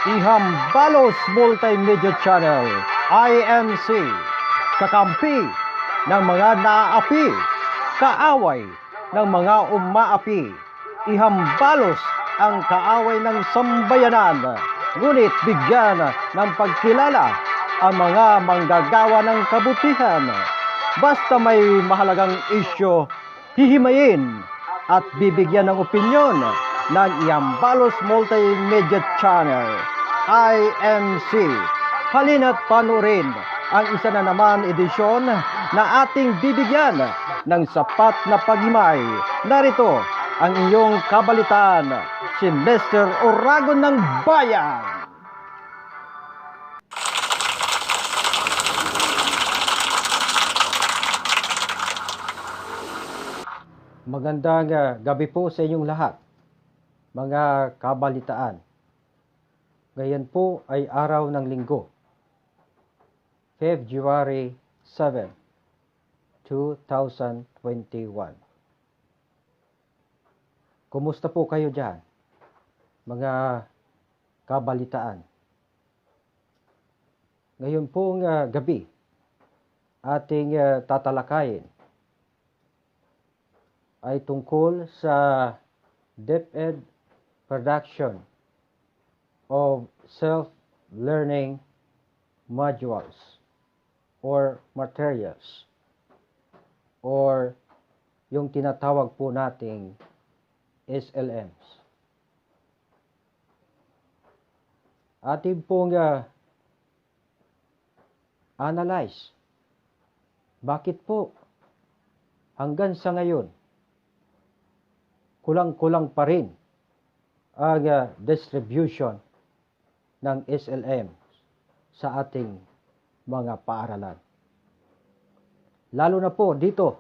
Inihambalos Multimedia Channel, IMC, kakampi ng mga naaapi, kaaway ng mga umaapi. Ihambalos ang kaaway ng sambayanan, ngunit bigyan ng pagkilala ang mga manggagawa ng kabutihan. Basta may mahalagang isyo, hihimayin at bibigyan ng opinyon ng Inihambalos Multimedia Channel, IMC. Halina't panurin ang isa na naman edisyon na ating bibigyan ng sapat na paghimay. Narito ang inyong kabalitaan, si Mr Oragon ng Bayan. Magandang gabi po sa inyong lahat, mga kabalitaan. Ngayon po ay araw ng linggo, February 7, 2021. Kumusta po kayo dyan, mga kabalitaan? Ngayon pong gabi, ating tatalakayin ay tungkol sa DepEd production of self-learning modules or materials, or yung tinatawag po nating SLMs. Ating pong analyze bakit po hanggang sa ngayon kulang-kulang pa rin ang distribution ng SLM sa ating mga paaralan. Lalo na po dito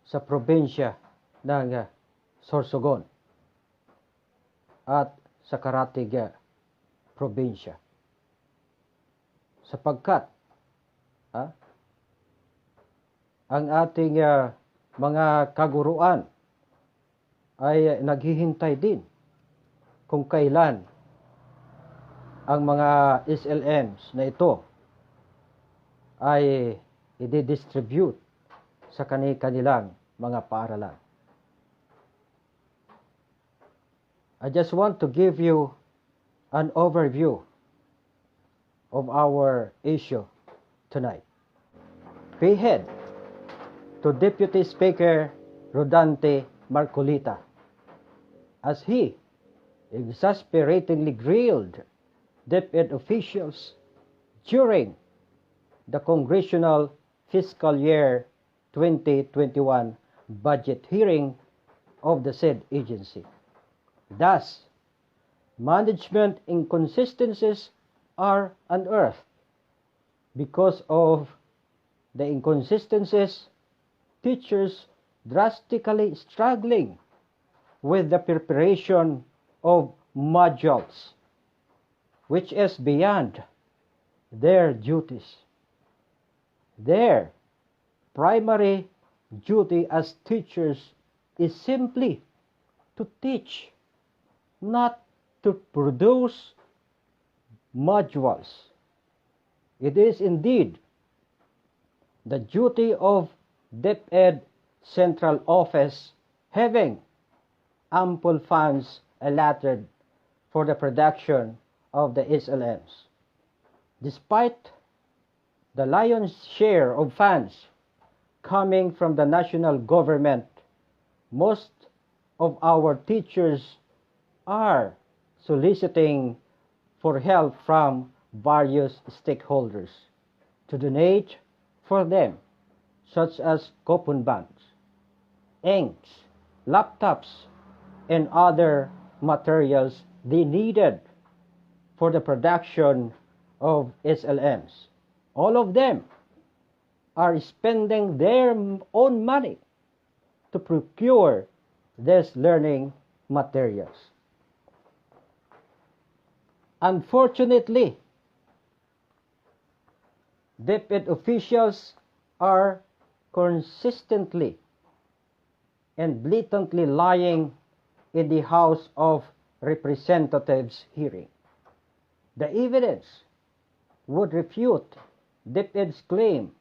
sa probinsya ng Sorsogon at sa karatig probinsya. Sapagkat ang ating mga kaguruan ay naghihintay din kung kailan ang mga SLMs na ito ay i-distribute sa kanilang mga paaralan. I just want to give you an overview of our issue tonight. Pay head to Deputy Speaker Rodante Marcolita as he exasperatingly grilled DepEd officials during the Congressional Fiscal Year 2021 budget hearing of the said agency. Thus, management inconsistencies are unearthed. Because of the inconsistencies, teachers drastically struggling with the preparation of modules, which is beyond their duties. Their primary duty as teachers is simply to teach, not to produce modules. It is indeed the duty of DepEd Central Office, having ample funds allotted for the production of the SLMs. Despite the lion's share of funds coming from the national government, most of our teachers are soliciting for help from various stakeholders to donate for them, such as coupon banks, inks, laptops, and other materials they needed for the production of SLMs. All of them are spending their own money to procure these learning materials. Unfortunately, DepEd officials are consistently and blatantly lying in the House of Representatives hearing. The evidence would refute DepEd's claim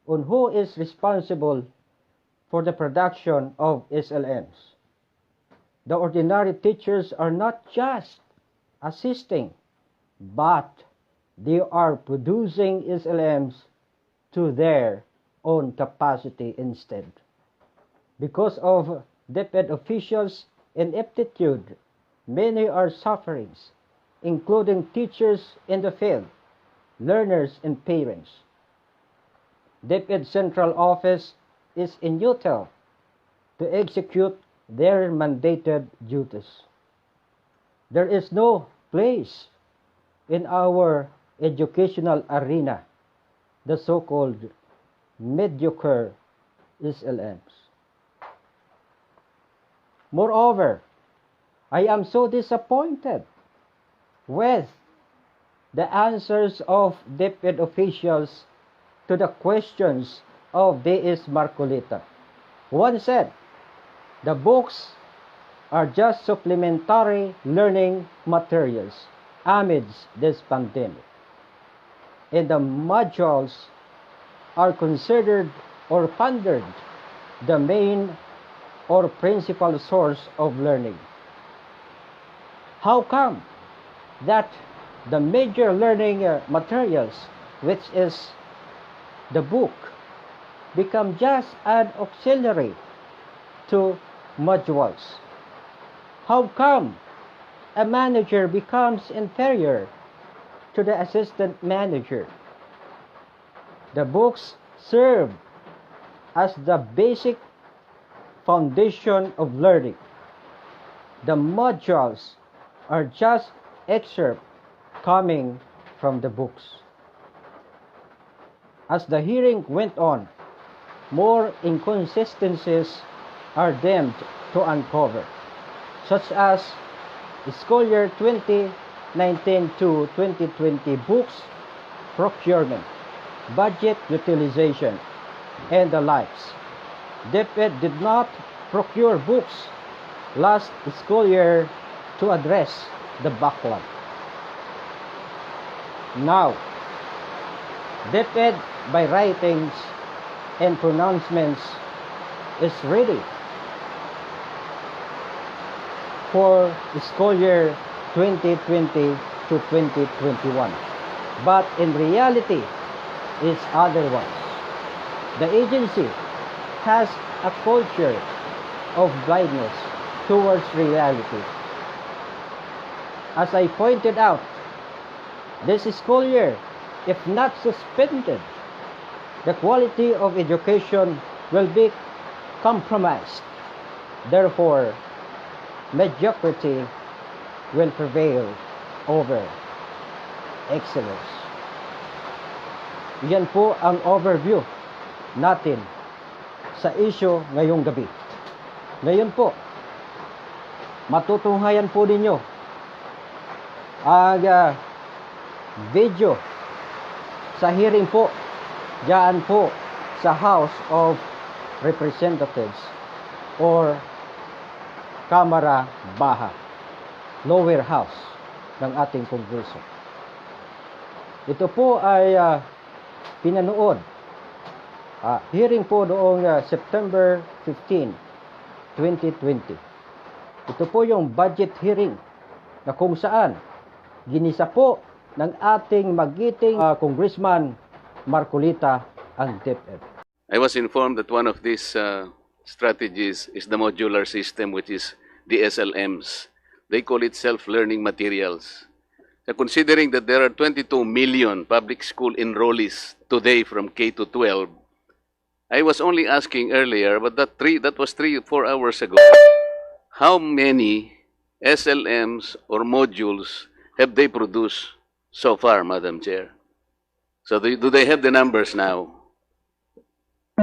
on who is responsible for the production of SLMs. The ordinary teachers are not just assisting, but they are producing SLMs to their own capacity instead. Because of DepEd officials' ineptitude, many are suffering, including teachers in the field, learners, and parents. DepEd Central Office is inutile to execute their mandated duties. There is no place in our educational arena, the so-called mediocre SLMs. Moreover, I am so disappointed with the answers of DepEd officials to the questions of D.S. Marcolita. One said, the books are just supplementary learning materials amidst this pandemic, and the modules are considered or pondered the main or principal source of learning. How come that the major learning materials, which is the book, become just an auxiliary to modules? How come a manager becomes inferior to the assistant manager? The books serve as the basic foundation of learning. The modules are just excerpts coming from the books. As the hearing went on, more inconsistencies are deemed to uncover, such as school year 2019 to 2020 books procurement, budget utilization, and the likes. DepEd did not procure books last school year to address the backlog. Now, DepEd, by writings and pronouncements, is ready for school year 2020 to 2021. But in reality, it's otherwise. The agency has a culture of blindness towards reality. As I pointed out, this school year, if not suspended, the quality of education will be compromised. Therefore, mediocrity will prevail over excellence. Yan po ang overview natin sa issue ngayong gabi. Ngayon po, matutunghayan po ninyo ang video sa hearing po diyan po sa House of Representatives or Kamara Baha, lower house ng ating Kongreso. Ito po ay pinanood. Hearing po noong September 15, 2020. Ito po yung budget hearing na kung saan ginisa po ng ating magiting Congressman Marcolita ang DepEd. I was informed that one of these strategies is the modular system, which is the SLMs. They call it self-learning materials. So considering that there are 22 million public school enrollees today from K to 12, I was only asking earlier, but that was 3 or 4 hours ago, how many SLMs or modules have they produced so far, Madam Chair? So do they have the numbers now?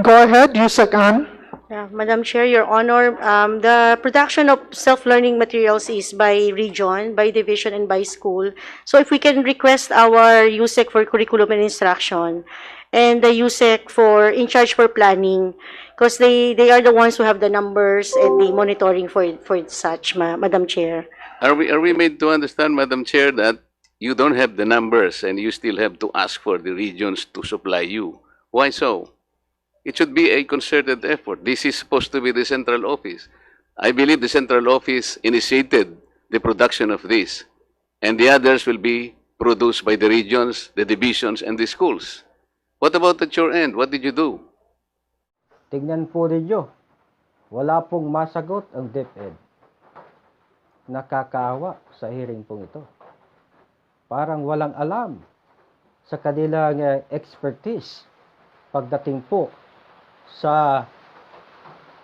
Go ahead, Yusek Ann. Yeah, Madam Chair, Your Honor, the production of self-learning materials is by region, by division, and by school. So if we can request our USEC for curriculum and instruction, and the USEC for in charge for planning, because they are the ones who have the numbers and the monitoring for such, Madam Chair. Are we made to understand, Madam Chair, that you don't have the numbers and you still have to ask for the regions to supply you. Why so? It should be a concerted effort. This is supposed to be the central office. I believe the central office initiated the production of this, and the others will be produced by the regions, the divisions, and the schools. What about at your end? What did you do? Tingnan po ninyo, wala pong masagot ang DepEd. Nakakaawa sa hearing pong ito. Parang walang alam sa kanilang expertise pagdating po sa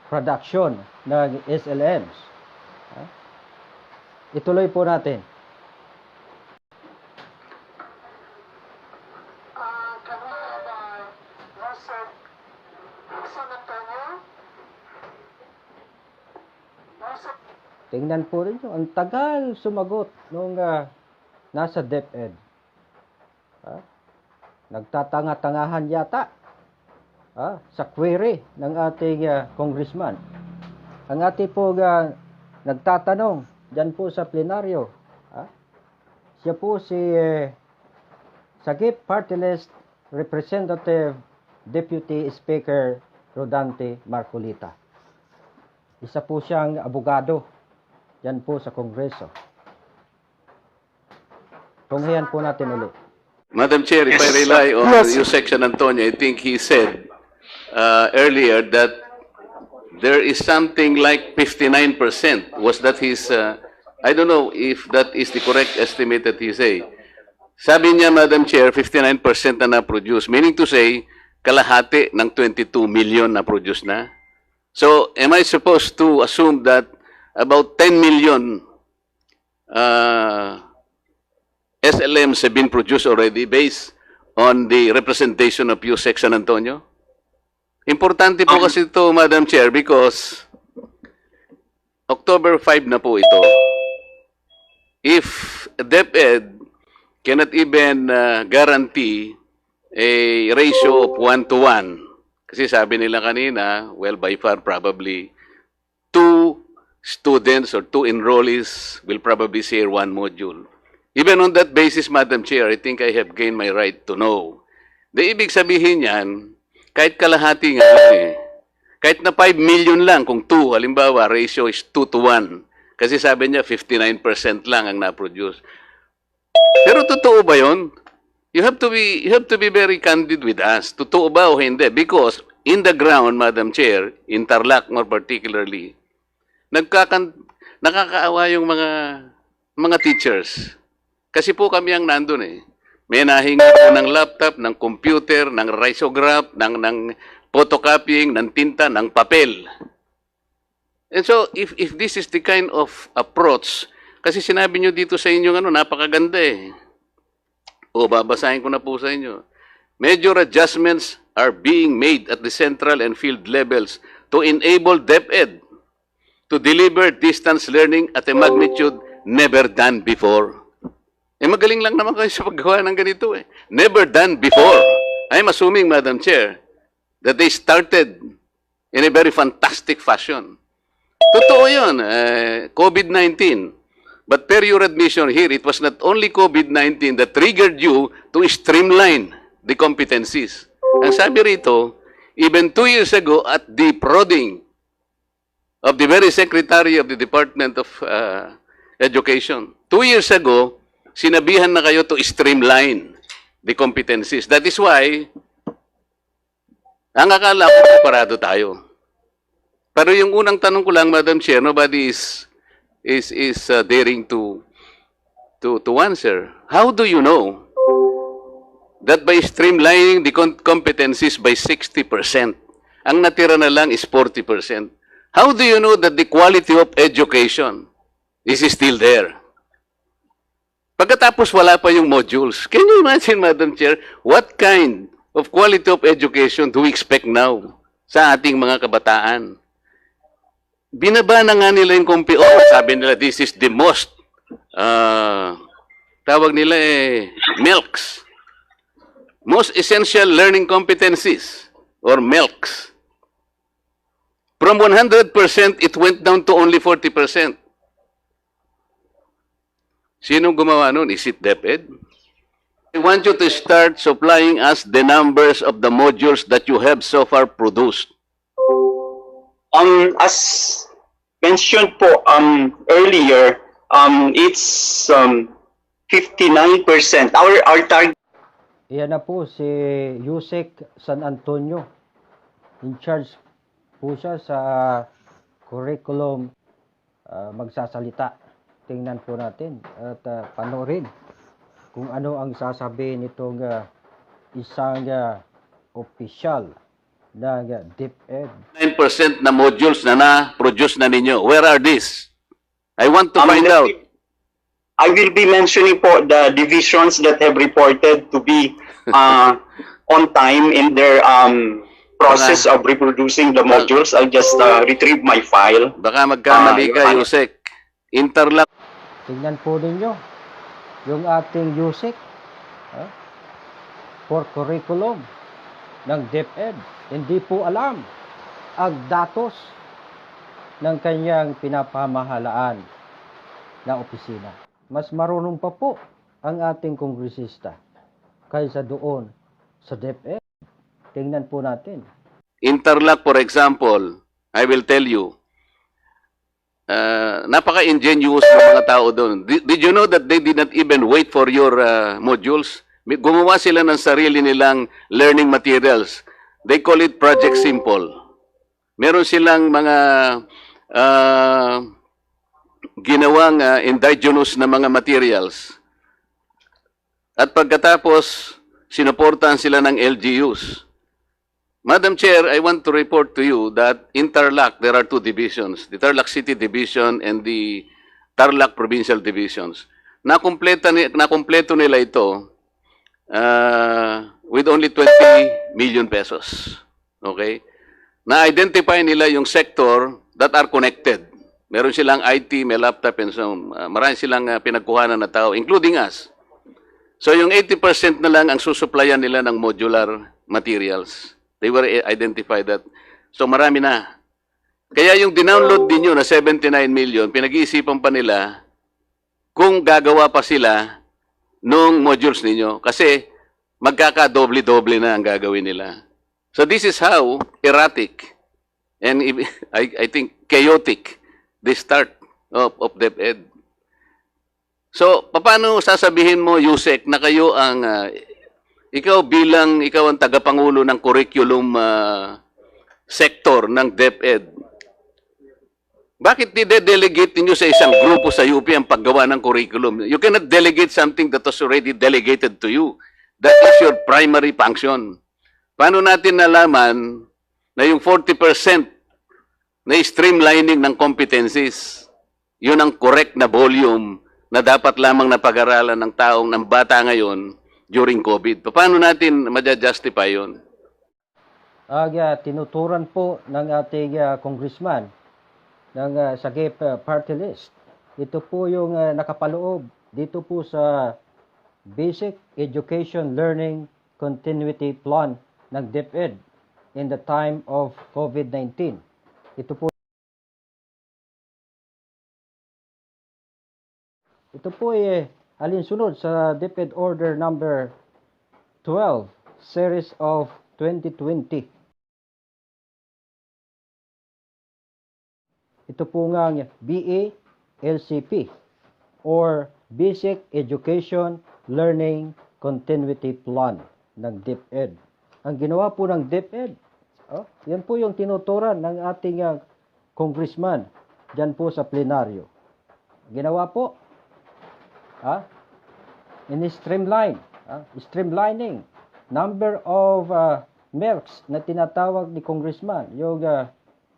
production ng SLMs. Ituloy po natin. Tingnan po rin ang tagal sumagot nung nasa DepEd. Nagtatanga-tangahan yata sa query ng ating congressman. Ang ating po nagtatanong dyan po sa plenaryo. Siya po si Sagip Party List Representative Deputy Speaker Rodante Marcolita. Isa po siyang abogado yan po sa Kongreso. Tunghayan po natin ulit. Madam Chair, if I rely on your section, Antonio, I think he said earlier that there is something like 59%. Was that his, I don't know if that is the correct estimate that he say. Sabi niya, Madam Chair, 59% na na-produce. Meaning to say, kalahati ng 22 million na-produce na. So, am I supposed to assume that about 10 million SLMs have been produced already based on the representation of USEC San Antonio? Importante po kasi ito, Madam Chair, because October 5 na po ito. If DepEd cannot even guarantee a ratio of 1:1, kasi sabi nila kanina, well, by far probably 2 students or 2 enrollees will probably share 1 module. Even on that basis, Madam Chair, I think I have gained my right to know. The ibig sabihin yan, kahit kalahati nga kahit na 5 million lang, kung 2, halimbawa, ratio is 2:1. Kasi sabi niya, 59% lang ang na-produce. Pero totoo ba yun? You have to be very candid with us. Totoo ba o hindi? Because in the ground, Madam Chair, in Tarlac more particularly, nakakaawa yung mga teachers. Kasi po kami ang nandun eh. May nahinga po ng laptop, ng computer, ng risograph, ng photocopying, ng tinta, ng papel. And so, if this is the kind of approach, kasi sinabi nyo dito sa inyo, napakaganda eh. O, babasahin ko na po sa inyo. Major adjustments are being made at the central and field levels to enable DepEd to deliver distance learning at a magnitude never done before. Magaling lang naman kayo sa paggawa ng ganito eh. Never done before. I'm assuming, Madam Chair, that they started in a very fantastic fashion. Totoo yun, COVID-19. But per your admission here, it was not only COVID-19 that triggered you to streamline the competencies. Ang sabi rito, even 2 years ago at the prodding of the very Secretary of the Department of Education, 2 years ago, sinabihan na kayo to streamline the competencies. That is why, ang akala ko, parado tayo. Pero yung unang tanong ko lang, Madam Chair, nobody is daring to answer. How do you know that by streamlining the competencies by 60%, ang natira na lang is 40%? How do you know that the quality of education is still there? Pagkatapos wala pa yung modules. Can you imagine, Madam Chair, what kind of quality of education do we expect now sa ating mga kabataan? Binaba na nga nila yung sabi nila, this is the most, tawag nila MELCs. Most essential learning competencies, or MELCs. From 100%, it went down to only 40%. Sinong gumawa nun? Is it DepEd? I want you to start supplying us the numbers of the modules that you have so far produced. As mentioned po earlier, it's 59%. Our target Iyan na po si Yusek San Antonio. In charge po siya sa curriculum magsasalita. Tingnan po natin at panoorin kung ano ang sasabihin nitong isang opisyal ng DepEd. 9% na modules na na-produce na ninyo. Where are these? I want to find out. I will be mentioning po the divisions that have reported to be on time in their process of reproducing the modules. I'll just retrieve my file. Baka magkamali ka, Yusek. Interlock. Tingnan po ninyo yung ating Yusek for curriculum ng DepEd. Hindi po alam ang datos ng kanyang pinapamahalaan na opisina. Mas marunong pa po ang ating kongresista kaysa doon sa DepEd. Tingnan po natin. Interlock, for example, I will tell you, napaka-ingenious ng mga tao doon. Did you know that they did not even wait for your modules? Gumawa sila ng sarili nilang learning materials. They call it Project Simple. Meron silang mga ginawang indigenous na mga materials. At pagkatapos, sinuportahan sila ng LGUs. Madam Chair, I want to report to you that in Tarlac, there are two divisions, the Tarlac City Division and the Tarlac Provincial Divisions. Nakumpleto nila ito with only 20 million pesos. Okay? Na-identify nila yung sector that are connected. Meron silang IT, may laptop, and so marami silang pinagkuhanan na tao, including us. So yung 80% na lang ang susuplayan nila ng modular materials. They were identified that. So marami na. Kaya yung dinownload din nyo na 79 million, pinag-iisipan pa nila kung gagawa pa sila nung modules ninyo. Kasi magkakadoble-doble na ang gagawin nila. So this is how erratic and I think chaotic the start of DepEd. So, paano sasabihin mo, Yusek, na kayo ang, ikaw ang tagapangulo ng curriculum sector ng DepEd, bakit de-delegate niyo sa isang grupo sa UP ang paggawa ng curriculum? You cannot delegate something that was already delegated to you. That is your primary function. Paano natin nalaman na yung 40% na streamlining ng competencies, yun ang correct na volume na dapat lamang napag-aralan ng taong, ng bata ngayon during COVID? Paano natin ma-justify yun? Tinuturan po ng ating congressman ng Sagip Party List. Ito po yung nakapaloob dito po sa Basic Education Learning Continuity Plan ng DepEd in the time of COVID-19. Ito po ay alinsunod sa DepEd Order number 12, Series of 2020. Ito po nga BA LCP or Basic Education Learning Continuity Plan ng DepEd. Ang ginawa po ng DepEd, yan po yung tinuturan ng ating congressman dyan po sa plenaryo. Ginawa po, streamlining, number of MERCs na tinatawag ni congressman, yung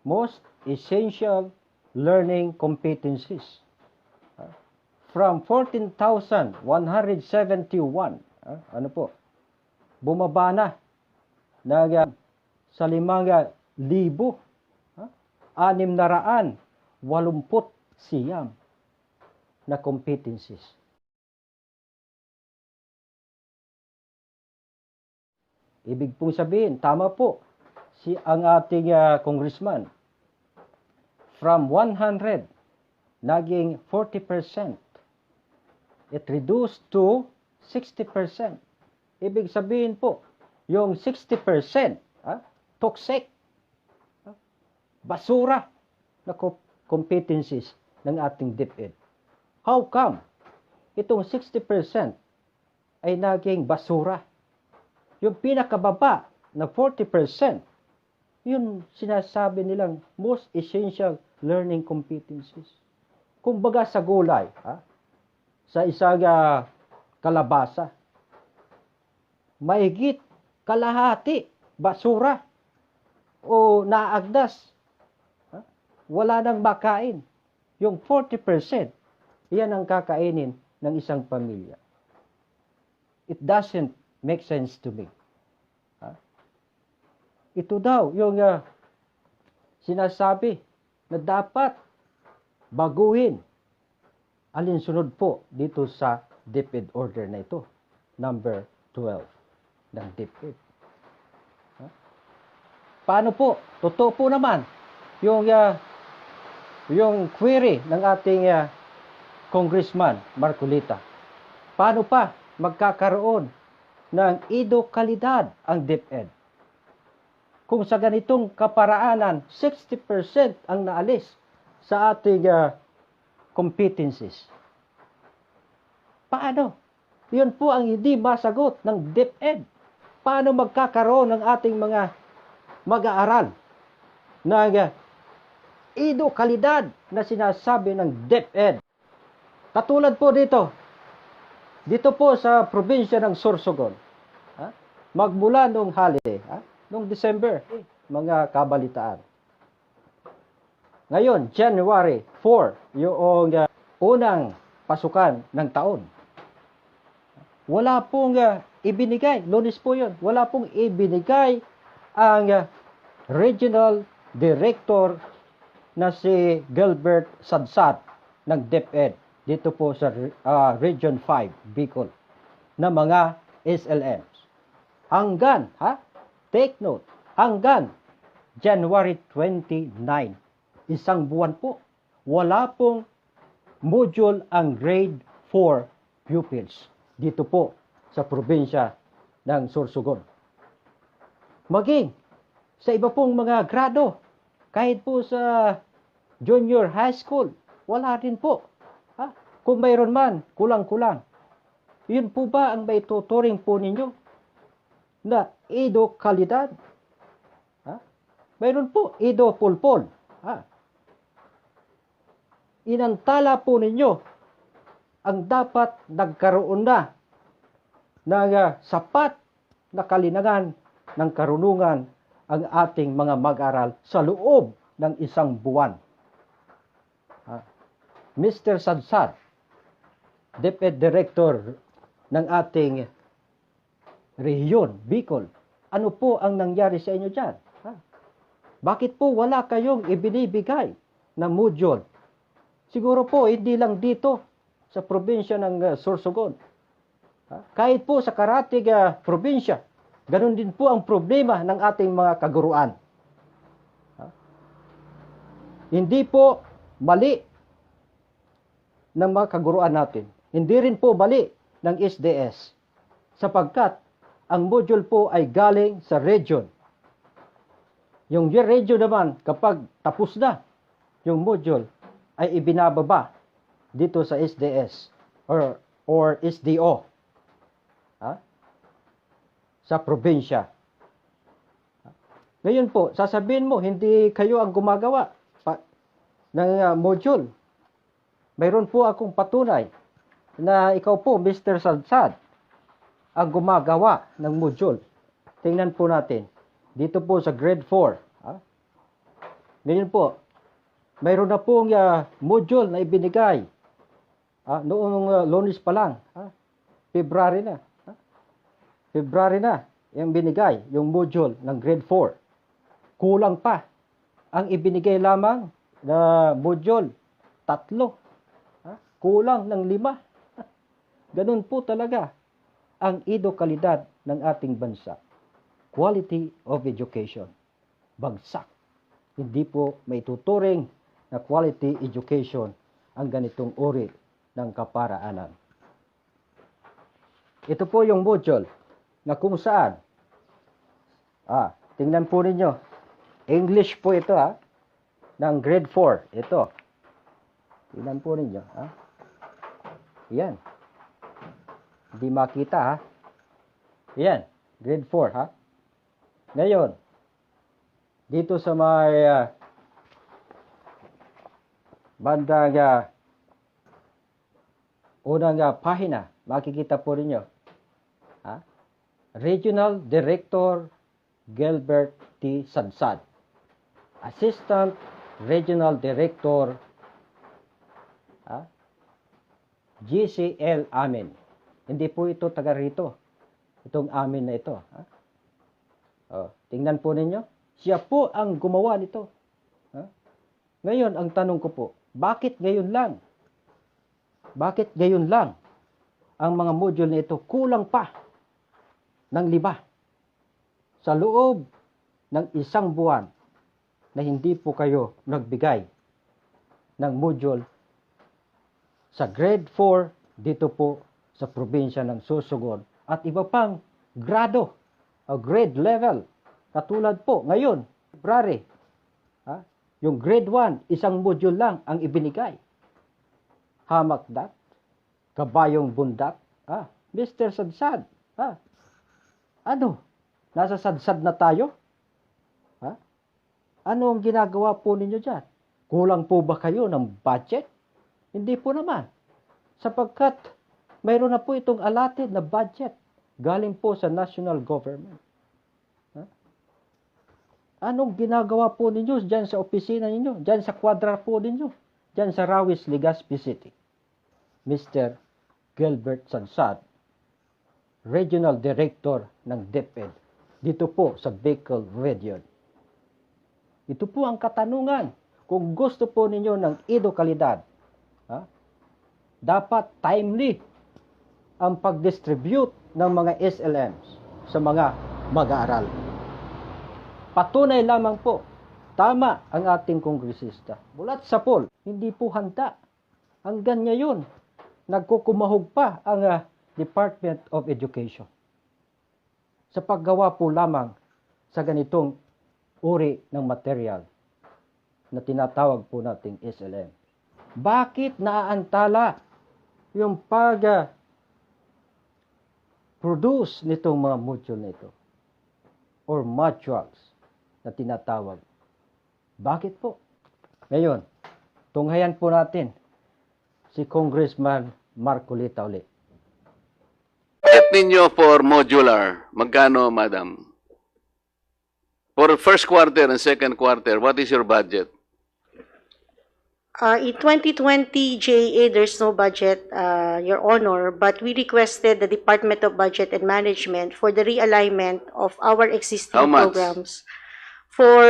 most essential learning competencies. From 14,171, bumaba na sa 5,680 na competencies. Ibig pong sabihin, tama po ang ating congressman. From 100, naging 40% it reduced to 60%. Ibig sabihin po, yung 60% toxic, basura na competencies ng ating DepEd. How come itong 60% ay naging basura? Yung pinakababa na 40%, yun sinasabi nilang most essential learning competencies. Kumbaga sa gulay, sa isang kalabasa, mahigit kalahati basura o naagdas. Wala nang makain. Yung 40%, yan ang kakainin ng isang pamilya. It doesn't make sense to me. Ito daw yung sinasabi na dapat baguhin. Alinsunod po dito sa DepEd order na ito, number 12 ng DepEd. Paano po? Totoo po naman yung query ng ating Congressman Marcolita. Paano pa magkakaroon ng EduKalidad ang DepEd? Kung sa ganitong kaparaanan, 60% ang naalis sa ating competencies. Paano? Yun po ang hindi masagot ng DepEd. Paano magkakaroon ng ating mga mag-aaral ng EduKalidad na sinasabi ng DepEd? Katulad po dito po sa probinsya ng Sorsogon, magmula nung holiday, nung December, mga kabalitaan. Ngayon, January 4, yung unang pasukan ng taon. Wala pong ibinigay, Lunes po yun, wala pong ibinigay ang Regional Director na si Gilbert Sadsad ng DepEd dito po sa Region 5, Bicol, na mga SLMs. Hanggang, take note, hanggang January 29, isang buwan po, wala pong module ang grade 4 pupils dito po sa probinsya ng Sorsogon. Maging sa iba pong mga grado, kahit po sa junior high school, wala rin po. Kung mayroon man, kulang-kulang. Yun po ba ang may tuturing po ninyo na EduKalidad? Mayroon po, EduPulpol. Inantala po ninyo ang dapat nagkaroon na ng sapat na kalinangan ng karunungan ang ating mga mag-aral sa loob ng isang buwan. Mr. Sadsad, DepEd Director ng ating rehiyon, Bicol, ano po ang nangyari sa inyo dyan? Bakit po wala kayong ibinibigay na module? Siguro po, hindi lang dito sa probinsya ng Sorsogon. Kahit po sa karatig probinsya, ganun din po ang problema ng ating mga kaguruan. Hindi po mali ng mga kaguruan natin. Hindi rin po mali ng SDS. Sapagkat ang module po ay galing sa region. Yung region naman, kapag tapos na yung module, ay ibinababa dito sa SDS or SDO sa probinsya. Ngayon po, sasabihin mo, hindi kayo ang gumagawa ng module. Mayroon po akong patunay na ikaw po, Mr. Sadsad, ang gumagawa ng module. Tingnan po natin. Dito po sa grade 4. Ngayon po, mayroon na pong module na ibinigay. Noong Lunes pa lang. February na. February na yung binigay, yung module ng grade 4. Kulang pa. Ang ibinigay lamang na module, 3. Kulang ng 5. Ganun po talaga ang EduKalidad ng ating bansa. Quality of education. Bagsak. Hindi po may tuturing na quality education ang ganitong uri ng kaparaanan. Ito po yung module na kung saan, tingnan po ninyo, English po ito ng grade 4. Ito. Tingnan po ninyo. Yan. Hindi makita Yan. Grade 4 Ngayon, dito sa may bandang unang pahina, makikita po ninyo. Regional Director Gilbert T. Sadsad. Assistant Regional Director GCL Amin. Hindi po ito taga rito. Itong Amin na ito. Tingnan po ninyo. Siya po ang gumawa nito. Ngayon, ang tanong ko po, bakit ngayon lang? Bakit ngayon lang ang mga module na ito kulang pa ng 5 sa loob ng 1 buwan na hindi po kayo nagbigay ng module sa grade 4 dito po sa probinsya ng Sorsogon at iba pang grado o grade level katulad po ngayon, February, yung grade 1, 1 module lang ang ibinigay. Hamakdat, kabayong bundak, Mr. Sadsad, ano? Nasa sadsad na tayo? Ano ang ginagawa po ninyo dyan? Kulang po ba kayo ng budget? Hindi po naman. Sapagkat mayroon na po itong allotted na budget galing po sa national government. Anong ginagawa po ninyo dyan sa opisina ninyo? Dyan sa kwadra po ninyo? Dyan sa Rawis, Legazpi City. Mr. Gilbert Sadsad, Regional Director ng DepEd, dito po sa Bicol Region. Ito po ang katanungan. Kung gusto po ninyo ng EduKalidad, dapat timely ang pag-distribute ng mga SLMs sa mga mag-aaral. Patunay lamang po, tama ang ating kongresista. Bulat sa poll, hindi po handa. Hanggang ngayon, nagkukumahog pa ang Department of Education sa paggawa po lamang sa ganitong uri ng material na tinatawag po nating SLM. Bakit naaantala yung pag-produce nitong mga module nito or modules na tinatawag? Bakit po? Ngayon, tunghayan po natin si Congressman Marcolita ulit. Budget ninyo for modular, magkano, madam? For first quarter and second quarter, what is your budget? In 2020 JA, there's no budget, Your Honor, but we requested the Department of Budget and Management for the realignment of our existing How much? programs for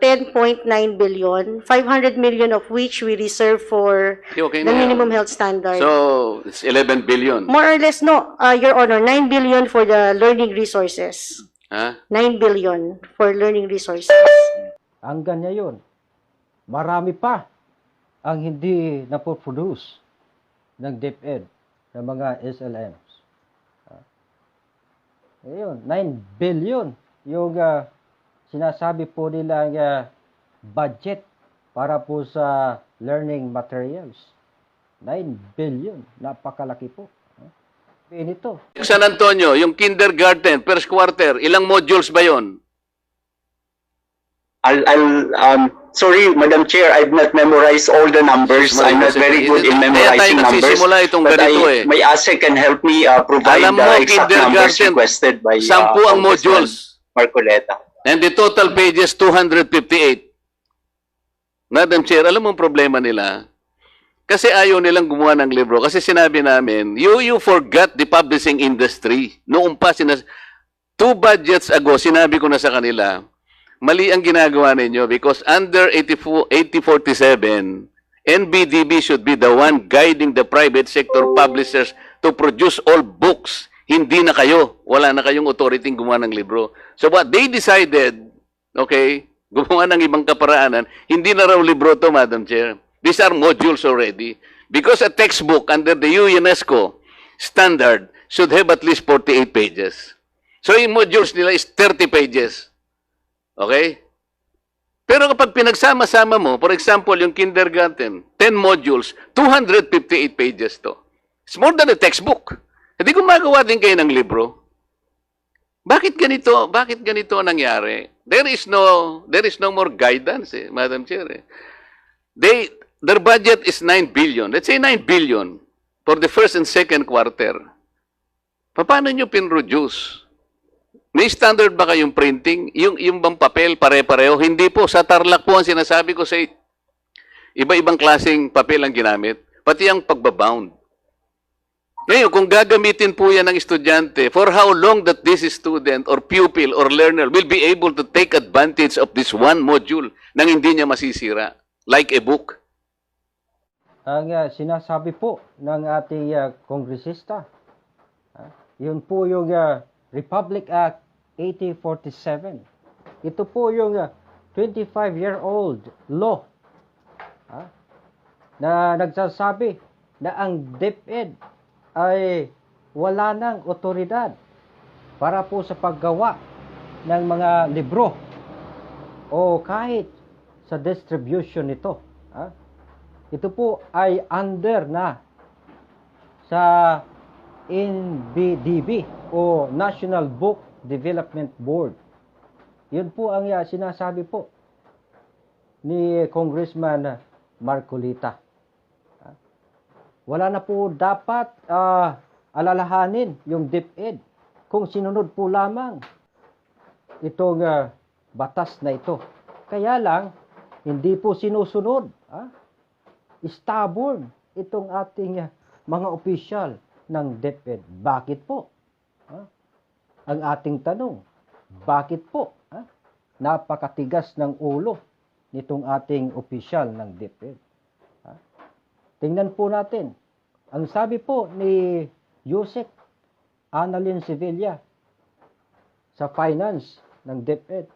10.9 billion, 500 million of which we reserve for Okay the na yan. minimum health standard. So, it's 11 billion. More or less, no, Your Honor, 9 billion for the learning resources. 9 billion for learning resources. Hanggang ngayon, marami pa ang hindi napoproduce ng DepEd ng mga SLMs. Ngayon, 9 billion yung sinasabi po nilang budget para po sa learning materials. 9 billion, napakalaki po. Ito. San Antonio, yung kindergarten, first quarter, ilang modules ba yon? Sorry, Madam Chair, I've not memorized all the numbers. I'm not very good in memorizing numbers. Nagsisimula itong But ganito my ASE can help me provide Alam mo, the exact numbers kindergarten, requested by 10 ang Congressman modules. Marcoleta. And the total pages, 258. Madam Chair, alam mo ang problema nila? Kasi ayaw nilang gumawa ng libro. Kasi sinabi namin, you forgot the publishing industry. Noong pa, 2 budgets ago, sinabi ko na sa kanila, mali ang ginagawa ninyo because under 8047, NBDB should be the one guiding the private sector publishers to produce all books. Hindi na kayo. Wala na kayong authority gumawa ng libro. So what they decided, okay, gumawa ng ibang kaparaanan, hindi na raw libro to, Madam Chair. These are modules already. Because a textbook under the UNESCO standard should have at least 48 pages. So yung modules nila is 30 pages. Okay? Pero kapag pinagsama-sama mo, for example, yung kindergarten, 10 modules, 258 pages to. It's more than a textbook. Hindi gumagawa din kayo ng libro. Bakit ganito? Bakit ganito ang nangyari? There is no more guidance, Madam Chair. Their budget is 9 billion. Let's say 9 billion for the first and second quarter. Paano nyo pinroduce? May standard ba kayong printing? Yung bang papel pare-pareho? Hindi po. Sa Tarlac po ang sinasabi ko sa iba-ibang klaseng papel ang ginamit. Pati ang pagbabound. Ngayon, kung gagamitin po yan ng estudyante, for how long that this student or pupil or learner will be able to take advantage of this one module nang hindi niya masisira, like a book? Ang sinasabi po ng ating kongresista, yun po yung Republic Act 1847. Ito po yung 25-year-old law na nagsasabi na ang DepEd ay wala ng otoridad para po sa paggawa ng mga libro o kahit sa distribution nito. Ito po ay under na sa NBDB o National Book Development Board. Yun po ang sinasabi po ni Congressman Marcolita. Wala na po dapat alalahanin yung DepEd kung sinunod po lamang itong batas na ito. Kaya lang, hindi po sinusunod. Stubborn itong ating mga opisyal ng DepEd. Bakit po? Ang ating tanong, bakit po? Napakatigas ng ulo nitong ating opisyal ng DepEd. Tingnan po natin. Ang sabi po ni Yusek Annalyn Sevilla sa finance ng DepEd,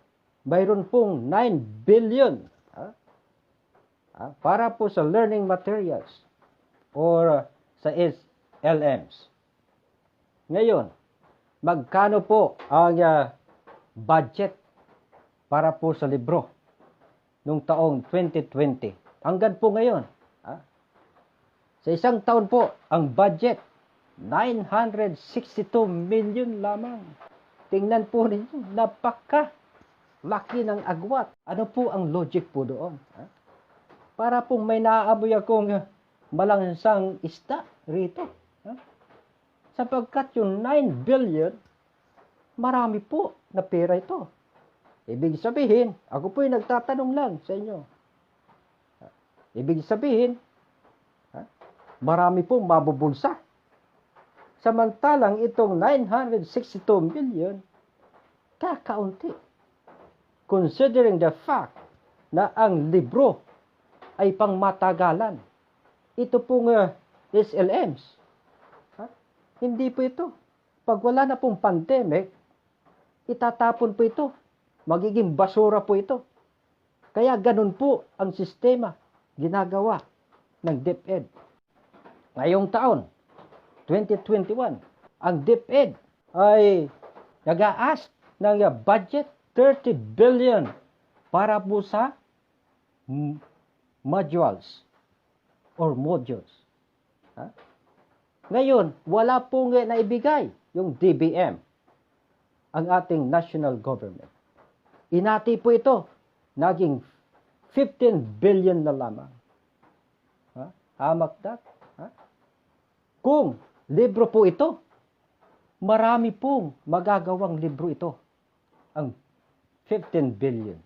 mayroon pong 9 billion para po sa learning materials or sa SLMs. Ngayon, magkano po ang budget para po sa libro nung taong 2020? Hanggang po ngayon, sa isang taon po, ang budget, 962 million lamang. Tingnan po ninyo, napaka-laki ng agwat. Ano po ang logic po doon? Para pong may naaaboy akong malansang isda rito. Sapagkat yung 9 billion, marami po na pera ito. Ibig sabihin, ako po'y nagtatanong lang sa inyo. Ibig sabihin, marami pong mabubulsa. Samantalang itong 962 million, kakaunti. Considering the fact na ang libro ay pangmatagalan. Ito pong SLMs. Hindi po ito. Pag wala na pong pandemic, itatapon po ito. Magiging basura po ito. Kaya ganun po ang sistema ginagawa ng DepEd. Ngayong taon, 2021, ang DepEd ay nag-a-ask ng budget 30 billion para po sa modules. Ngayon, wala pong naibigay yung DBM, ang ating national government. Inati po ito, naging 15 billion na lamang. Hamak that? Kung libro po ito, marami pong magagawang libro ito. Ang 15 billion.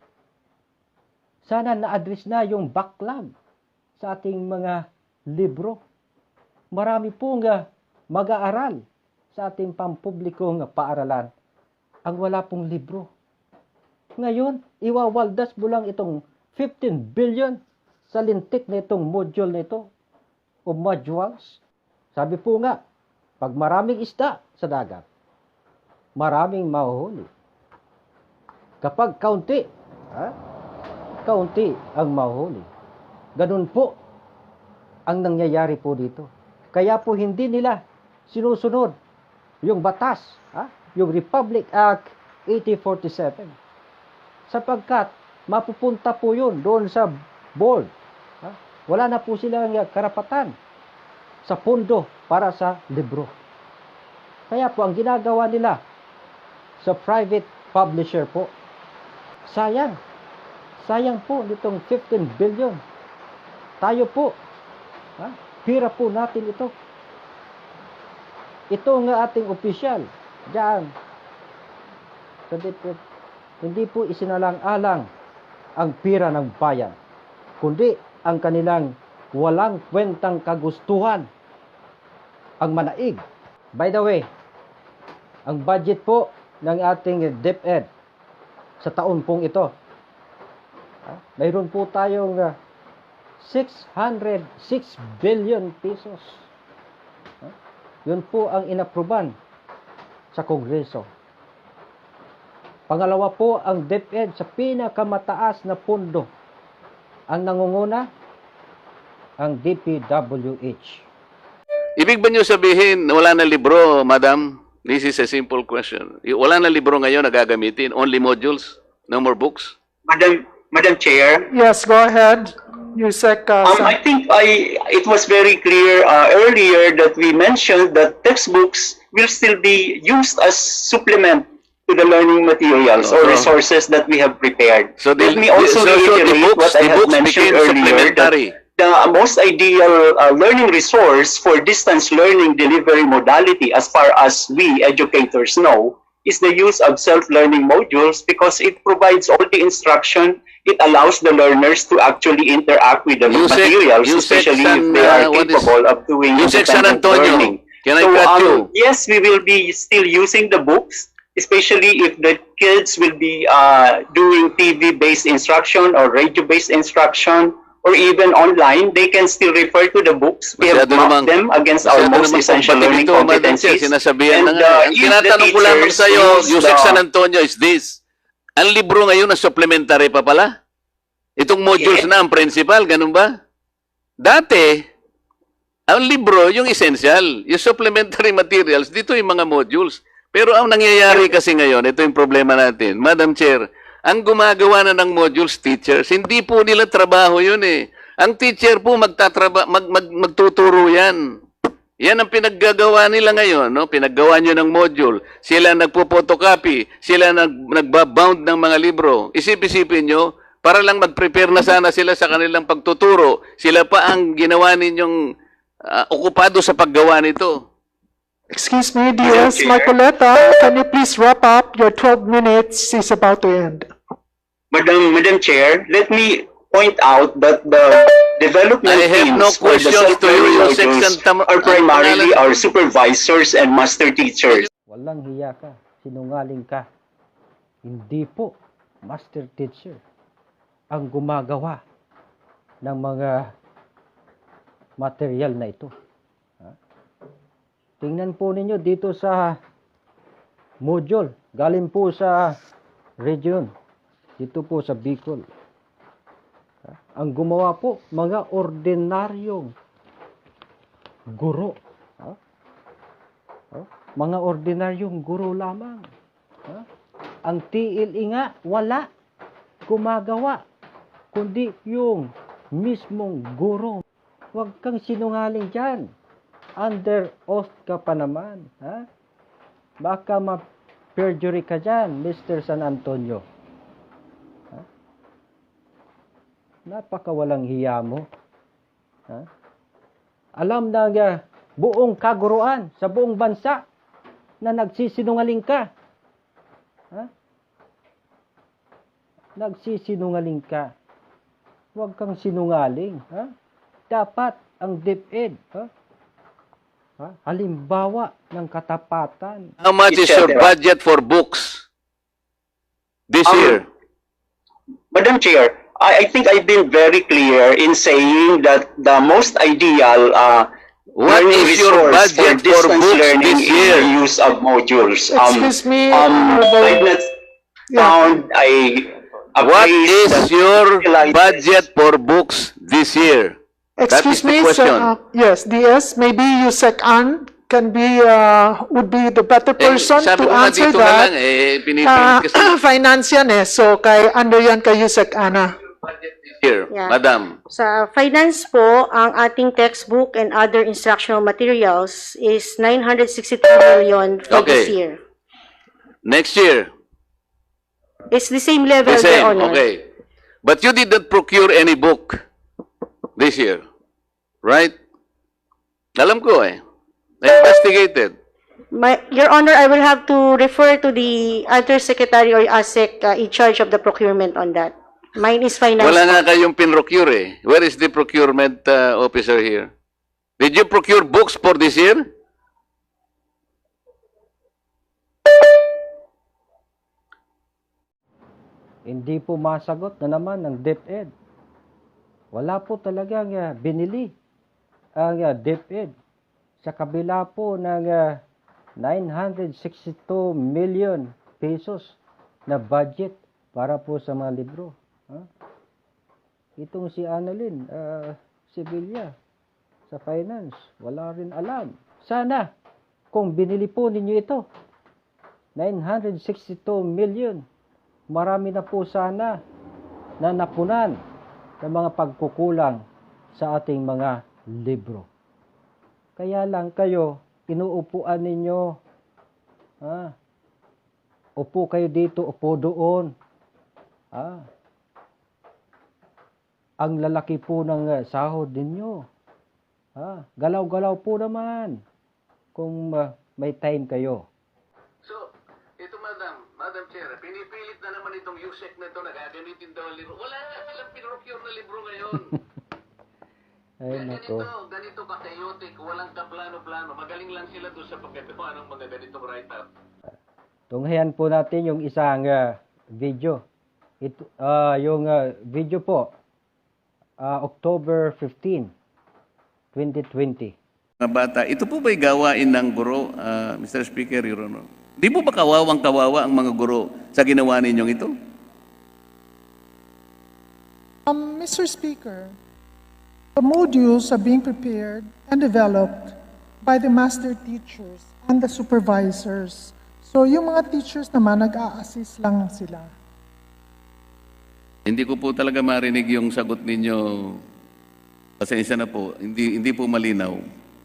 Sana na-address na yung backlog sa ating mga libro. Marami pong mag-aaral sa ating pampublikong paaralan ang wala pong libro. Ngayon, iwawaldas mo lang itong 15 billion sa lintik na itong module na ito o modules. Sabi po nga, pag maraming isda sa dagat, maraming mahuhuli. Kapag kaunti ang mahuhuli. Ganun po ang nangyayari po dito. Kaya po hindi nila sinusunod yung batas, yung Republic Act 8047. Sapagkat mapupunta po yun doon sa board. Wala na po silang karapatan sa pondo para sa libro. Kaya po ang ginagawa nila sa private publisher po, sayang po nitong 15 billion. Tayo po, pira po natin ito. Ito nga ating opisyal diyan sa DepEd, hindi po isinalang-alang ang pira ng bayan, kundi ang kanilang walang kwentang kagustuhan ang manaig. By the way, ang budget po ng ating DepEd sa taon pong ito, mayroon po tayong 606 billion pesos. Yun po ang inapruban sa Kongreso. Pangalawa po ang DepEd sa pinakamataas na pondo. Ang nangunguna, ang DPWH. Ibig ba niyo sabihin wala na libro, madam? This is a simple question. Wala na libro ngayon na gagamitin? Only modules? No more books? Madam Chair. Yes, go ahead. Yusek, I think it was very clear earlier that we mentioned that textbooks will still be used as supplement to the learning materials or resources that we have prepared. So let me also reiterate what I had mentioned earlier, that the most ideal learning resource for distance learning delivery modality, as far as we educators know, is the use of self-learning modules, because it provides all the instruction. It allows the learners to actually interact with the materials, especially if they are capable of doing independent learning. Can I cut you? Yes, we will be still using the books, especially if the kids will be doing TV-based instruction or radio-based instruction, or even online. They can still refer to the books. We have mapped them against our most essential learning competencies. Sinasabihan na nga. Ang tinatanong ko lamang sa'yo, Yusek San Antonio, is this. Ang libro ngayon na supplementary pa pala? Itong modules na ang principal, ganun ba? Dati, ang libro, yung essential, yung supplementary materials, dito yung mga modules. Pero ang nangyayari kasi ngayon, ito yung problema natin. Madam Chair, ang gumagawa na ng modules, teachers, hindi po nila trabaho yun eh. Ang teacher po magtuturo yan. Yan ang pinaggagawa nila ngayon, no? Pinaggawa nyo ng module. Sila nagpo-photocopy, sila nagbabound ng mga libro. Isip-isipin nyo, para lang mag-prepare na sana sila sa kanilang pagtuturo. Sila pa ang ginawa ninyong okupado sa paggawa nito. excuse me, DS Marcoleta, can you please wrap up? Your 12 minutes is about to end. Madam Chair, let me point out that the development teams for the self-learning modules are primarily our supervisors and master teachers. Walang hiya ka, sinungaling ka. Hindi po, master teacher ang gumagawa ng mga material na ito. Tingnan po ninyo dito sa module, galing po sa region, dito po sa Bicol. Ang gumawa po, mga ordinaryong guro. Mga ordinaryong guro lamang. Ang TLE nga, wala gumagawa, kundi yung mismong guro. Huwag kang sinungaling dyan. Under oath ka pa naman. Baka ma-perjury ka dyan, Mr. San Antonio. Napakawalang hiya mo. Alam na buong kaguruan sa buong bansa na nagsisinungaling ka. Nagsisinungaling ka. Huwag kang sinungaling. Dapat ang DepEd, halimbawa ng katapatan. How much is your budget for books this year? Madam Chair, I think I've been very clear in saying that the most ideal What learning is your resource for budget for distance books learning this is year? the use of modules. Excuse me, I've not found a What place is that your utilizes- budget for books this year? That is excuse the me, question. yes, DS, maybe Yusek An can be, would be the better person sabi to ko nga answer dito na lang, that. pinipilit kasi Finance yan eh. So, kay ano yan kay Yusek Ana? here, Yeah. Madam. Sa finance po, ang ating textbook and other instructional materials is 962 million for this Okay. year. Next year, It's the same level, the Your same, Honor. okay. But you did not procure any book this year, right? Alam ko eh. I investigated. Your Honor, I will have to refer to the Undersecretary or ASEC in charge of the procurement on that. Mine is finance. Wala po. nga kayong pinrocure eh. Where is the procurement officer here? Did you procure books for this year? Hindi po masagot na naman ng DepEd. Wala po talagang binili ang DepEd sa kabila po ng 962 million pesos na budget para po sa mga libro. Itong si Annalyn Sevilla sa finance, wala rin alam. Sana kung binili po ninyo ito, 962 million, marami na po sana na napunan ng mga pagkukulang sa ating mga libro. Kaya lang kayo, inuupuan ninyo. Upo kayo dito, upo doon. Ang lalaki po ng sahod ninyo. Galaw-galaw po naman kung may time kayo. So, ito Madam Chair, pinipilit na naman itong USEC na ito na gagamitin daw ang libro. Wala nga silang pinrocure na libro ngayon. Ay, nako. Ganito ka-chaotic, walang kaplano-plano. Magaling lang sila doon sa pagkagawa ng mga ganitong write-up. Tunghayan po natin yung isang video. Ito, yung video po, October 15, 2020. Mga bata, ito po ba'y gawain ng guro, Mr. Speaker, Your Honor? Di po ba kawawang-kawawa ang mga guro sa ginawa ninyong ito? Mr. Speaker, the modules are being prepared and developed by the master teachers and the supervisors. So yung mga teachers naman, nag-a-assist lang sila. Hindi ko po talaga marinig yung sagot ninyo. Pasensya na po, hindi po malinaw.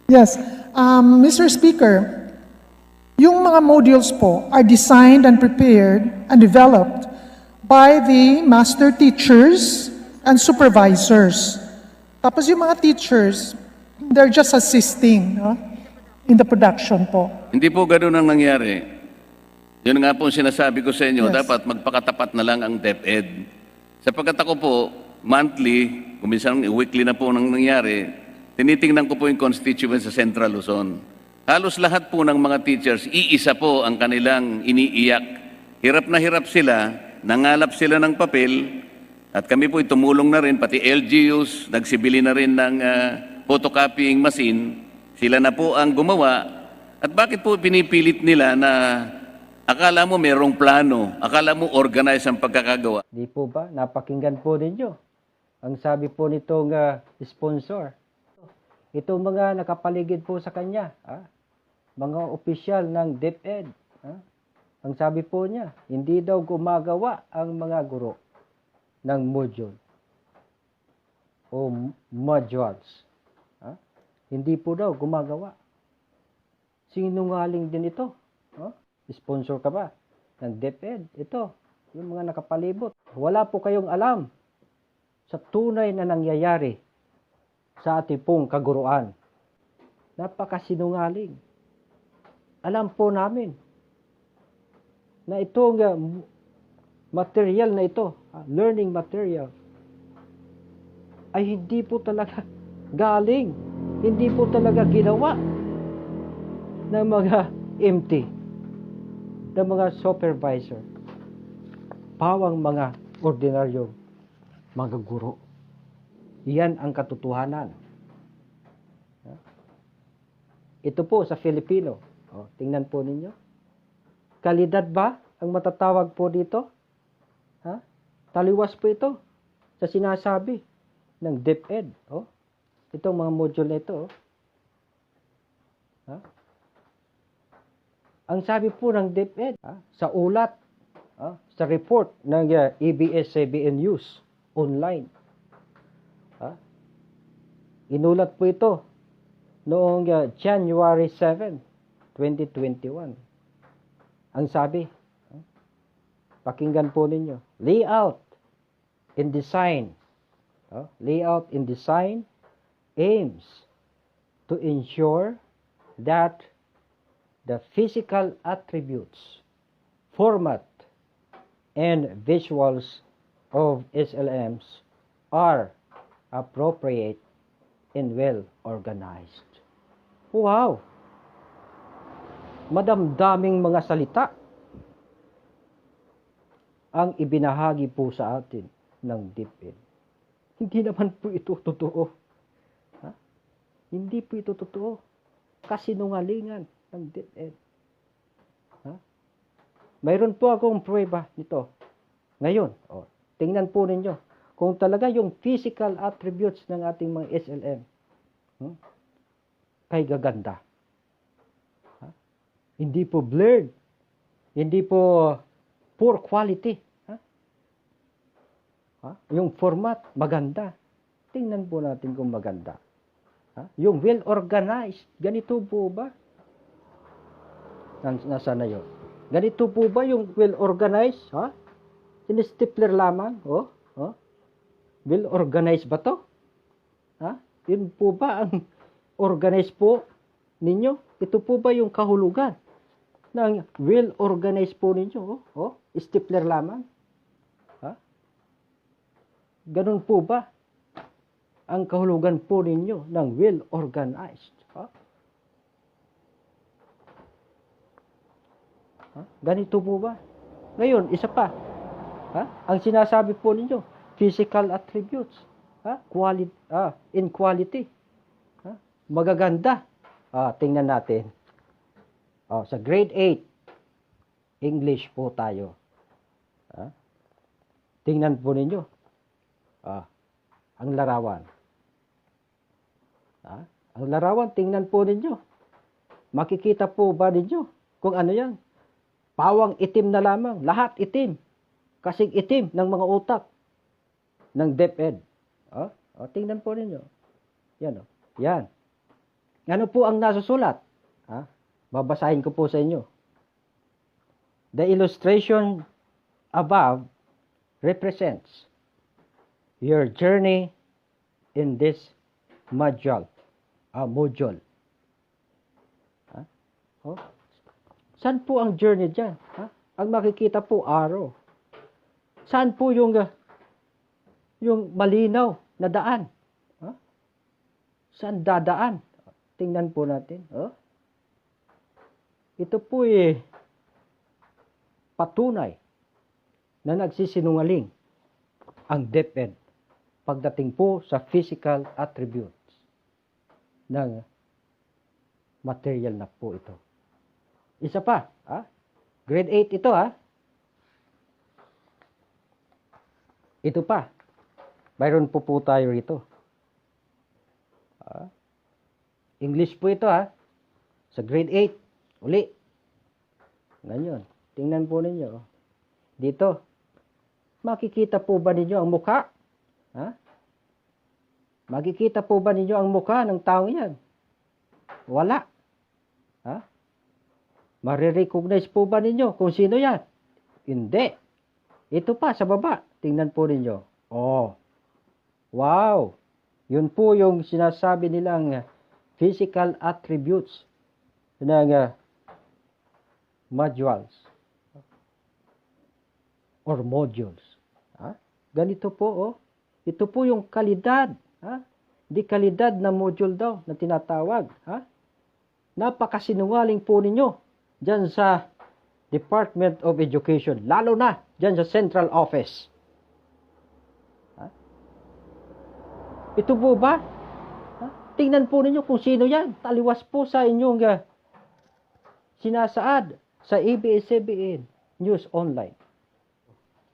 Yes, Mr. Speaker, yung mga modules po are designed and prepared and developed by the master teachers and supervisors. Tapos yung mga teachers, they're just assisting in the production po. Hindi po ganoon ang nangyari. Yun nga po sinasabi ko sa inyo, Yes. dapat magpakatapat na lang ang DepEd. Sapagkat ako po, monthly, kung minsan weekly na po nang nangyari, tinitingnan ko po yung constituents sa Central Luzon. Halos lahat po ng mga teachers, iisa po ang kanilang iniiyak. Hirap na hirap sila, nangalap sila ng papel, at kami po tumulong na rin, pati LGUs, nagsibili na rin ng photocopying machine. Sila na po ang gumawa. At bakit po pinipilit nila na akala mo merong plano, akala mo organize ang pagkakagawa? Di po ba? Napakinggan po ninyo. Ang sabi po nitong sponsor. Itong mga nakapaligid po sa kanya. Mga opisyal ng DepEd. Ang sabi po niya, hindi daw gumagawa ang mga guro ng module o modules. Hindi po daw gumagawa. Sinungaling din ito. Sponsor ka ba ng DepEd? Ito, yung mga nakapalibot. Wala po kayong alam sa tunay na nangyayari sa ating pong kaguruan. Napakasinungaling. Alam po namin na itong material na ito, learning material, ay hindi po talaga galing, hindi po talaga ginawa ng mga MT, ng mga supervisor, pawang mga ordinaryong mga guro. Iyan ang katotohanan. Ito po sa Filipino. Tingnan po ninyo. Kalidad ba ang matatawag po dito? Taliwas po ito sa sinasabi ng DepEd. Itong mga module na ito. Ang sabi po ng DepEd, sa ulat, sa report ng ABS-CBN News online, inulat po ito noong January 7, 2021. Ang sabi, pakinggan po ninyo, layout and design aims to ensure that the physical attributes, format, and visuals of SLMs are appropriate and well organized. Wow! Madamdaming mga salita ang ibinahagi po sa atin ng DepEd. Hindi naman po ito totoo. Hindi po ito totoo. Kasinungalingan ng DepEd. Mayroon po akong pruweba nito. Ngayon, tingnan po ninyo kung talaga yung physical attributes ng ating mga SLM kay gaganda. Hindi po blurred. Hindi po poor quality. Yung format, maganda. Tingnan po natin kung maganda. Yung well-organized, ganito po ba? Nasaan na yun? Ganito po ba yung well-organized? Sinistipler lamang? Well-organized ba to? Yun po ba ang organized po ninyo? Ito po ba yung kahulugan ng well-organized po ninyo? Stipler lamang? Ganun po ba ang kahulugan po ninyo ng well-organized? Ganito po ba? Ngayon, isa pa. Ang sinasabi po ninyo, physical attributes. Quality, in quality. Magaganda. Tingnan natin. Sa grade 8, English po tayo. Tingnan po ninyo. Ang larawan. Ang larawan, tingnan po ninyo. Makikita po ba ninyo kung ano yan? Pawang itim na lamang. Lahat itim. Kasing itim ng mga utak ng DepEd. Tingnan po ninyo. Yan. Yan. Ano po ang nasusulat? Babasahin ko po sa inyo. The illustration above represents your journey in this module. Saan po ang journey dyan? Ang makikita po, arrow. Saan po yung malinaw na daan? Saan dadaan? Tingnan po natin. Ito po patunay na nagsisinungaling ang DepEd pagdating po sa physical attributes ng material na po ito. Isa pa, grade 8 ito, Ito pa. Mayroon po tayo rito. English po ito, Sa grade 8. Uli. Ganyan. Tingnan po ninyo. Dito. Makikita po ba ninyo ang mukha? Makikita po ba ninyo ang mukha ng taong yan? Wala. Marirecognize po ba ninyo kung sino yan? Hindi. Ito pa sa baba. Tingnan po ninyo. Wow. Yun po yung sinasabi nilang physical attributes ng modules or modules. Ganito po, Ito po yung kalidad. Di kalidad na module daw na tinatawag. Napakasinungaling po ninyo dyan sa Department of Education. Lalo na dyan sa Central Office. Ito po ba? Tingnan po ninyo kung sino yan. Taliwas po sa inyong sinasaad sa ABS-CBN News Online.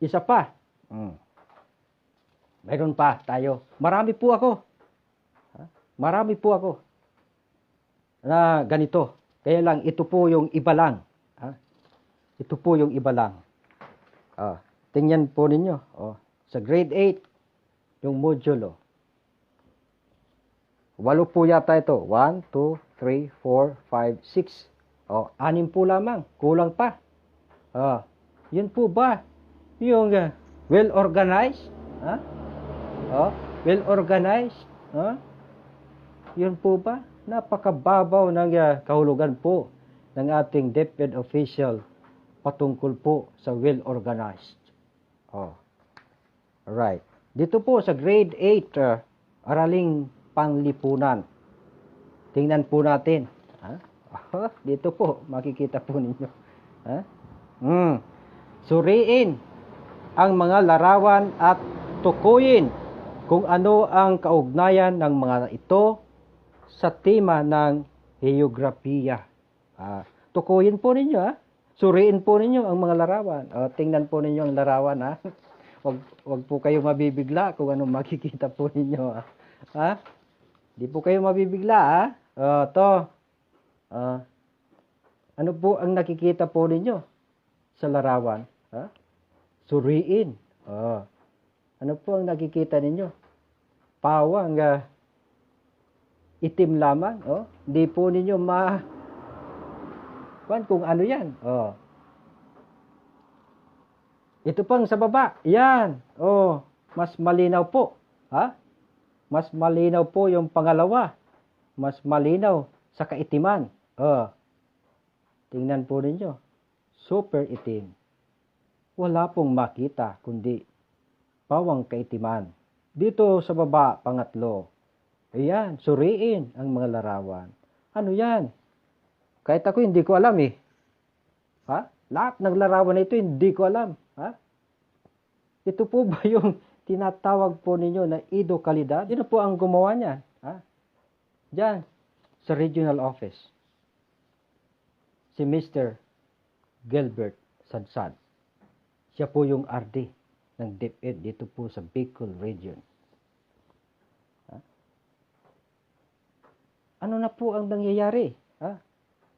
Isa pa. Mayroon pa tayo. Marami po ako. Marami po ako na ganito. Kaya lang ito po yung iba lang Ito po yung iba lang. Tingnan po ninyo. Sa grade 8, yung modulo. 8 po yata ito. 1, 2, 3, 4, 5, 6. 6 po lamang. Kulang pa. Yun po ba? Yung well-organized? Well-organized? Yun po ba? Napakababaw ng kahulugan po ng ating DepEd official patungkol po sa well-organized. Alright. Dito po sa grade 8, araling panglipunan. Tingnan po natin. Dito po, makikita po ninyo. Suriin ang mga larawan at tukuyin kung ano ang kaugnayan ng mga ito sa tema ng heograpiya. Tukuyin po ninyo, Suriin po ninyo ang mga larawan. Tingnan po ninyo ang larawan, Wag po kayo mabibigla kung ano makikita po ninyo, Di po kayo mabibigla, ano po ang nakikita po ninyo sa larawan? Suriin. Ano po ang nakikita ninyo? Pawang itim lamang. Di po ninyo kung ano yan. Ito pang sa baba. Yan. Mas malinaw po. Mas malinaw po yung pangalawa. Mas malinaw sa kaitiman. Tingnan po ninyo. Super itim. Wala pong makita kundi pawang kaitiman. Dito sa baba, pangatlo. Ayan, suriin ang mga larawan. Ano yan? Kahit ako hindi ko alam Lahat ng larawan na ito hindi ko alam. Ito po ba yung tinatawag po ninyo na EduKalidad? Sino po ang gumawa niyan? Diyan, sa regional office. Si Mr. Gilbert Sadsad. Siya po yung RD ng DepEd dito po sa Bicol region. Ano na po ang nangyayari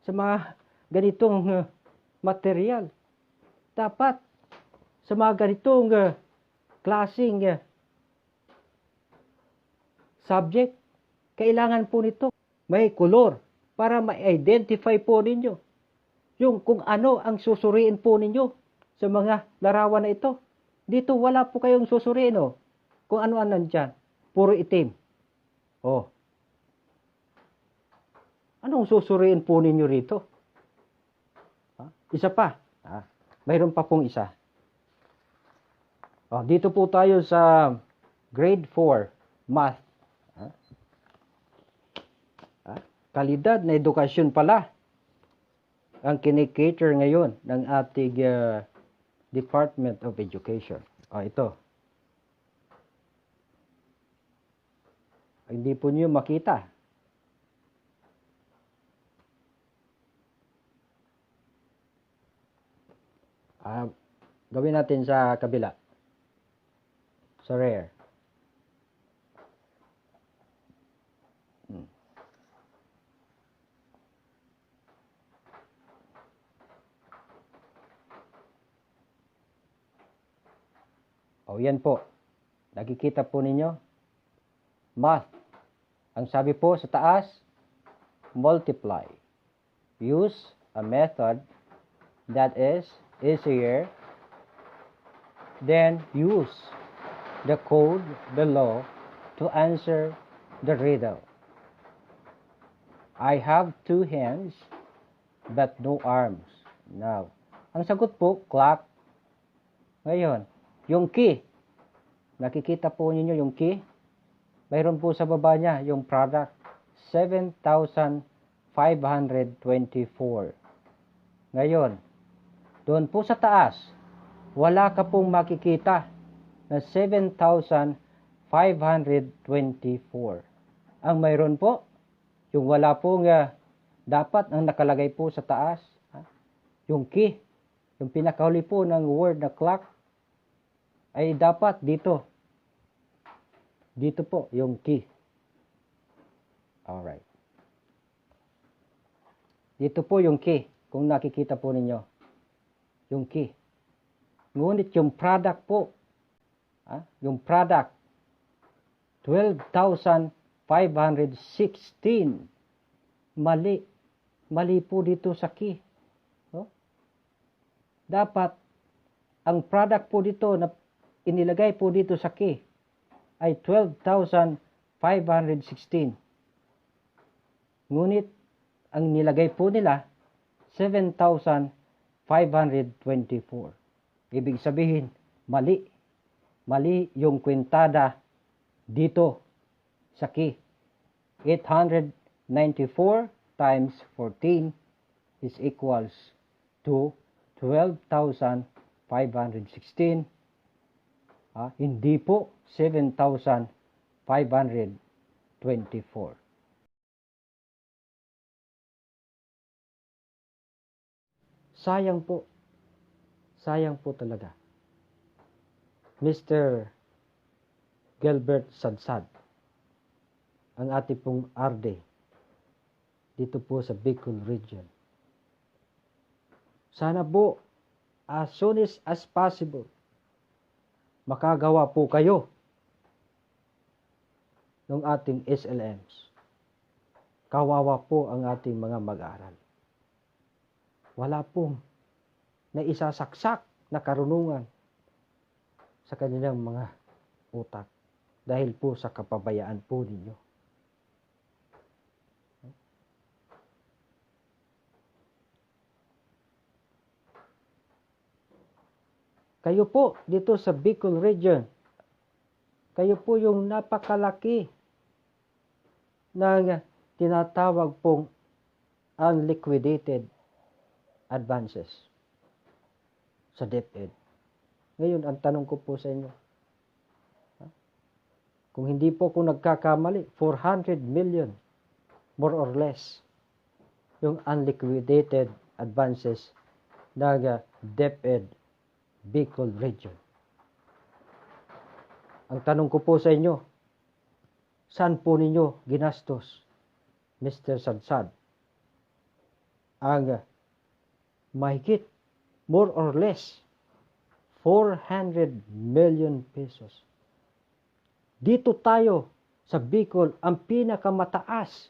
sa mga ganitong material? Dapat sa mga ganitong klaseng subject, kailangan po nito may color para ma-identify po ninyo yung kung ano ang susuriin po ninyo sa mga larawan na ito. Dito wala po kayong susuriin kung ano-ano nandyan. Puro itim. Anong susuriin po ninyo rito? Isa pa. Mayroon pa pong isa. Dito po tayo sa grade 4 math. Kalidad na edukasyon pala ang kinikater ngayon ng ating Department of Education. Ito. Hindi po niyo makita. Gawin natin sa kabila. Sa rare. Yan po. Nakikita po ninyo. Math. Ang sabi po sa taas, multiply. Use a method that is easier, then use the code below to answer the riddle. I have 2 hands but no arms. Now, ang sagot po, clock. Ngayon, yung key. Nakikita po ninyo yung key? Mayroon po sa baba niya yung product. 7,524. Ngayon, doon po sa taas, wala ka pong makikita na 7,524. Ang mayroon po, yung wala pong dapat ang nakalagay po sa taas, yung key, yung pinakahuli po ng word na clock, ay dapat dito. Dito po, yung key. Alright. Dito po yung key, kung nakikita po ninyo. yung key. Ngunit yung product po, yung product, 12,516. Mali. Mali po dito sa key. No? Dapat, ang product po dito na inilagay po dito sa key ay 12,516. Ngunit, ang nilagay po nila, 7,524. Ibig sabihin, mali. Mali yung kwentada dito sa key. 894 times 14 is equals to 12,516. Hindi po 7,524. Sayang po. Sayang po talaga. Mr. Gilbert Sadsad, ang ating pong RD dito po sa Bicol region. Sana po, as soon as possible, makagawa po kayo ng ating SLMs. Kawawa po ang ating mga mag-aaral. Wala pong naisasaksak na karunungan sa kanilang mga utak dahil po sa kapabayaan po ninyo. Kayo po dito sa Bicol region, kayo po yung napakalaki ng tinatawag pong unliquidated advances sa DepEd. Ngayon, ang tanong ko po sa inyo, kung hindi po ako nagkakamali, 400 million, more or less, yung unliquidated advances ng DepEd Bicol region. Ang tanong ko po sa inyo, saan po ninyo ginastos, Mr. Sadsad, ang mahigit, more or less, 400 million pesos. Dito tayo sa Bicol, ang pinakamataas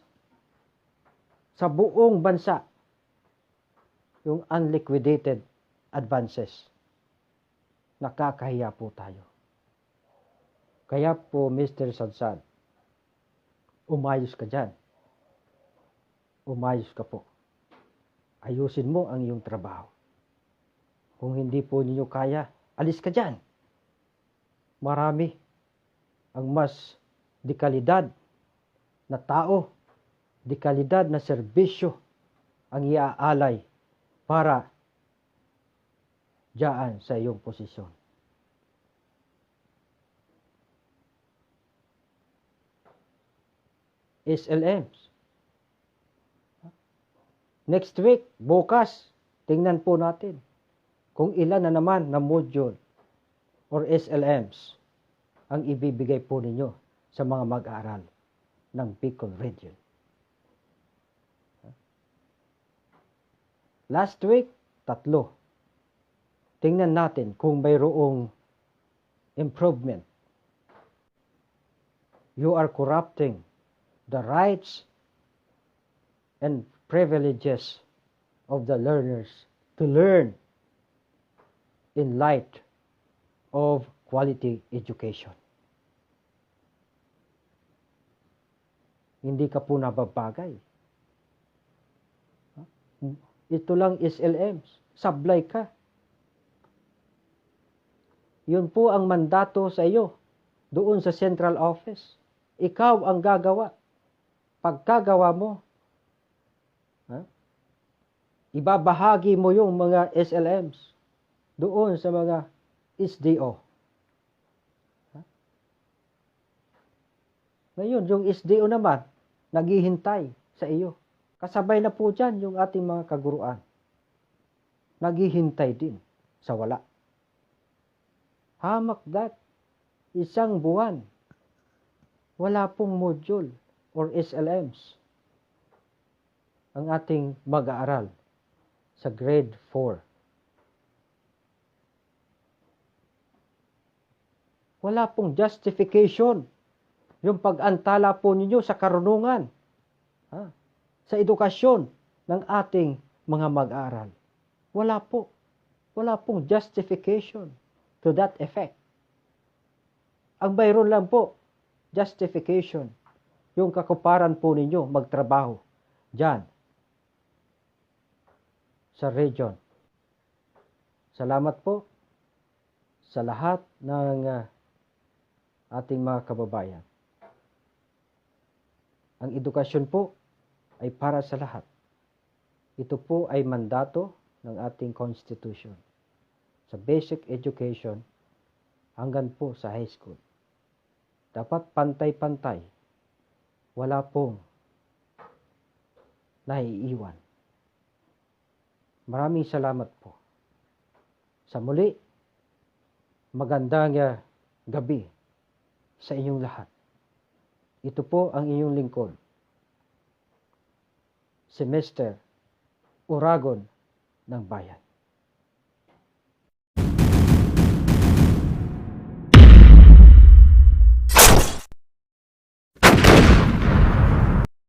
sa buong bansa, yung unliquidated advances. Nakakahiya po tayo. Kaya po, Mr. Sadsad, umayos ka dyan. Umayos ka po. Ayusin mo ang iyong trabaho. Kung hindi po ninyo kaya, alis ka dyan. Marami ang mas dekalidad na tao, dekalidad na serbisyo ang iaalay para dyan sa iyong posisyon. SLMs. Next week, bukas, tingnan po natin kung ilan na naman na module or SLMs ang ibibigay po ninyo sa mga mag-aaral ng Bicol region. Last week, 3. Tingnan natin kung mayroong improvement. You are corrupting the rights and privileges of the learners to learn in light of quality education. Hindi ka po nababagay. Ito lang SLMs. Sablay ka. Yun po ang mandato sa iyo doon sa central office. Ikaw ang gagawa. Pagkagawa mo, ibabahagi mo yung mga SLMs doon sa mga SDO. Ngayon, yung SDO naman, naghihintay sa iyo. Kasabay na po dyan yung ating mga kaguruan. Naghihintay din sa wala. Hamak that, 1 buwan, wala pong module or SLMs ang ating mag-aaral sa grade 4. Wala pong justification yung pag-antala po ninyo sa karunungan, sa edukasyon ng ating mga mag-aaral. Wala po. Wala pong justification to that effect. Ang mayroon lang po, justification, yung kakuparan po ninyo magtrabaho dyan sa region. Salamat po sa lahat ng ating mga kababayan. Ang edukasyon po ay para sa lahat. Ito po ay mandato ng ating Constitution. Sa basic education hanggang po sa high school. Dapat pantay-pantay. Wala pong naiiwan. Maraming salamat po. Sa muli, magandang gabi sa inyong lahat. Ito po ang inyong lingkod, si Mr. Oragon ng Bayan.